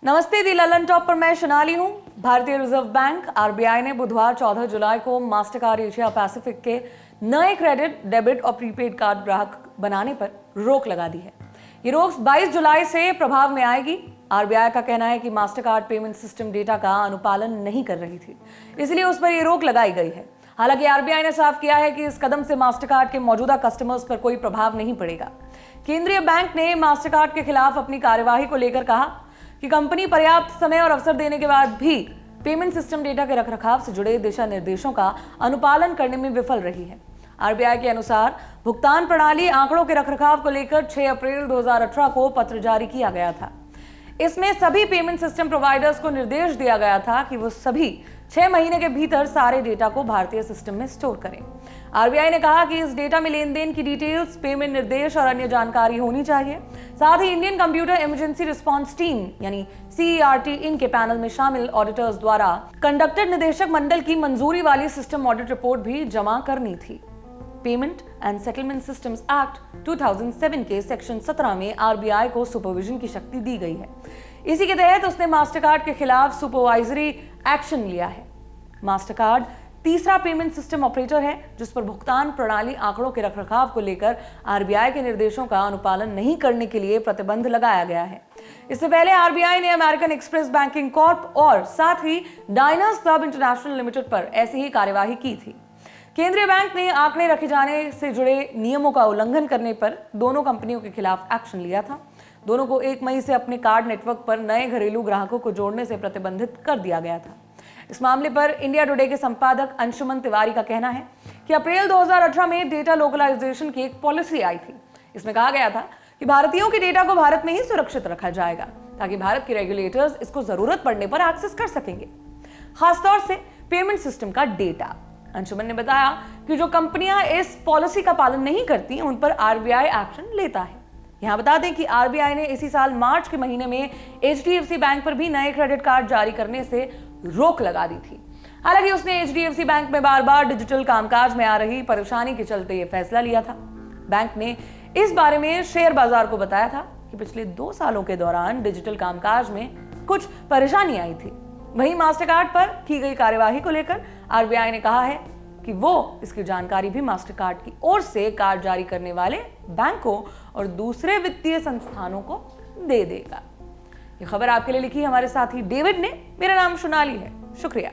नमस्ते दी ललन टॉप पर मैं सोनाली हूं। भारतीय रिजर्व बैंक आरबीआई ने बुधवार 14 जुलाई को मास्टरकार्ड एशिया पैसिफिक के नए क्रेडिट, डेबिट और प्रीपेड कार्ड ग्राहक बनाने पर रोक लगा दी है। ये रोक 22 जुलाई से प्रभाव में आएगी। आरबीआई का कहना है कि मास्टरकार्ड पेमेंट सिस्टम डेटा का अनुपालन नहीं कर रही थी, इसलिए उस पर यह रोक लगाई गई है। हालांकि आरबीआई ने साफ किया है कि इस कदम से मास्टरकार्ड के मौजूदा कस्टमर्स पर कोई प्रभाव नहीं पड़ेगा। केंद्रीय बैंक ने मास्टरकार्ड के खिलाफ अपनी कार्यवाही को लेकर कहा कि कंपनी पर्याप्त समय और अवसर देने के बाद भी पेमेंट सिस्टम डेटा के रखरखाव से जुड़े दिशा निर्देशों का अनुपालन करने में विफल रही है। आरबीआई के अनुसार भुगतान प्रणाली आंकड़ों के रखरखाव को लेकर 6 अप्रैल 2018 को पत्र जारी किया गया था। इसमें सभी पेमेंट सिस्टम प्रोवाइडर्स को निर्देश दिया गया था कि वो सभी 6 महीने के भीतर सारे डेटा को भारतीय सिस्टम में स्टोर करें। आरबीआई ने कहा कि इस डेटा में लेन देन की डिटेल्स, पेमेंट निर्देश और अन्य जानकारी होनी चाहिए। साथ ही Indian computer emergency response team यानी CERT इनके पैनल में शामिल ऑडिटर्स द्वारा कंडक्टेड निदेशक मंडल की मंजूरी वाली सिस्टम ऑडिट रिपोर्ट भी जमा करनी थी। Payment and settlement systems act 2007 के सेक्शन 17 में आरबीआई को सुपरविजन की शक्ति दी गई है। इसी के तहत उसने मास्टरकार्ड के खिलाफ सुपरवाइजरी एक्शन लिया है। मास्टरकार्ड तीसरा पेमेंट सिस्टम ऑपरेटर है जिस पर भुगतान प्रणाली आंकड़ों के रखरखाव को लेकर आरबीआई के निर्देशों का अनुपालन नहीं करने के लिए प्रतिबंध लगाया गया है। इससे पहले आरबीआई ने अमेरिकन एक्सप्रेस बैंकिंग कॉर्प और साथ ही डायनर्स क्लब इंटरनेशनल लिमिटेड पर ऐसी ही कार्यवाही की थी। केंद्रीय बैंक ने आंकड़े रखे जाने से जुड़े नियमों का उल्लंघन करने पर दोनों कंपनियों के खिलाफ एक्शन लिया था। दोनों को 1 मई से अपने कार्ड नेटवर्क पर नए घरेलू ग्राहकों को जोड़ने से प्रतिबंधित कर दिया गया था। इस मामले पर इंडिया टुडे के संपादक अंशुमन तिवारी का कहना है कि अप्रैल 2018 में डेटा लोकलाइजेशन की एक पॉलिसी आई थी। इसमें कहा गया था कि भारतीयों के डेटा को भारत में ही सुरक्षित रखा जाएगा ताकि भारत के रेगुलेटर्स इसको जरूरत पड़ने पर एक्सेस कर सकेंगे, खासतौर से पेमेंट सिस्टम का डेटा। अंशुमन ने बताया कि जो कंपनियां इस पॉलिसी का पालन नहीं करती उन पर आरबीआई एक्शन लेता है। यहां बता दें कि आरबीआई ने इसी साल मार्च के महीने में एचडीएफसी बैंक पर भी नए क्रेडिट कार्ड जारी करने से रोक लगा दी थी। हालांकि उसने एचडीएफसी बैंक में बार बार डिजिटल कामकाज में आ रही परेशानी के चलते यह फैसला लिया था। बैंक ने इस बारे में शेयर बाजार को बताया था कि पिछले 2 सालों के दौरान डिजिटल कामकाज में कुछ परेशानी आई थी। वहीं मास्टरकार्ड पर की गई कार्यवाही को लेकर आरबीआई ने कहा है कि वो इसकी जानकारी भी मास्टरकार्ड की ओर से कार्ड जारी करने वाले बैंकों और दूसरे वित्तीय संस्थानों को दे देगा। ये खबर आपके लिए लिखी हमारे साथी डेविड ने। मेरा नाम सोनाली है। शुक्रिया।